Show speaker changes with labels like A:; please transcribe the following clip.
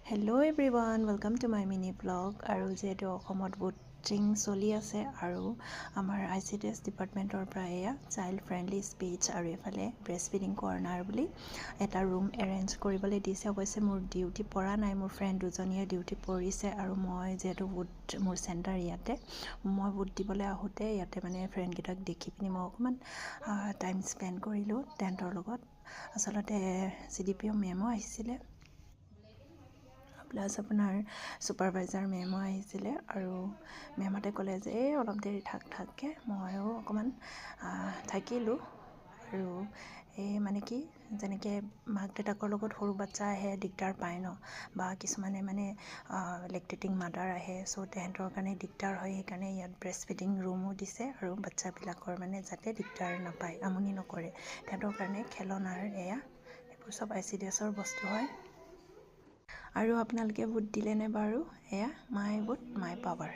A: Hello everyone, welcome to my mini vlog. আৰু যেহেতু অসমত ভোটিং চলি আছে আৰু আমাৰ ICDS ডিপাৰ্টমেণ্টৰ পৰা এয়া চাইল্ড ফ্ৰেণ্ডলি স্পীচ আৰু এফালে ব্ৰেষ্ট ফিডিং কৰ্নাৰ বুলি এটা ৰুম এৰেঞ্জ কৰিবলৈ দিছে। অৱশ্যে মোৰ ডিউটি পৰা নাই, মোৰ ফ্ৰেণ্ড দুজনীয়ে ডিউটি পৰিছে আৰু মই যিহেতু ভোট মোৰ চেণ্টাৰ ইয়াতে, মই ভোট দিবলৈ আহোঁতে ইয়াতে মানে ফ্ৰেণ্ডকেইটাক দেখি পিনি মই অকণমান টাইম স্পেণ্ড কৰিলোঁ তেহেঁতৰ লগত। আচলতে CDPO মেমো আহিছিলে প্লাছ আপোনাৰ ছুপাৰভাইজাৰ মেমো আহিছিলে আৰু মেমহঁতে ক'লে যে এই অলপ দেৰি থাককৈ ময়ো অকণমান থাকিলোঁ। আৰু এই মানে কি যেনেকৈ মাক দেউতাকৰ লগত সৰু বাচ্ছা আহে দিগদাৰ পায় ন, বা কিছুমানে মানে লেক্টেটিং মাদাৰ আহে, চ' তেহেঁতৰ কাৰণে দিগদাৰ হয়। সেইকাৰণে ইয়াত ব্ৰেষ্ট ফিডিং ৰুমো দিছে আৰু বাচ্ছাবিলাকৰ মানে যাতে দিগদাৰ নাপায়, আমনি নকৰে, তেহেঁতৰ কাৰণে খেলনাৰ এয়া এইবোৰ চব ICDSৰ বস্তু হয়। আৰু আপোনালোকে ভোট দিলেনে বাৰু? এয়া মাই ভোট মাই পাৱাৰ।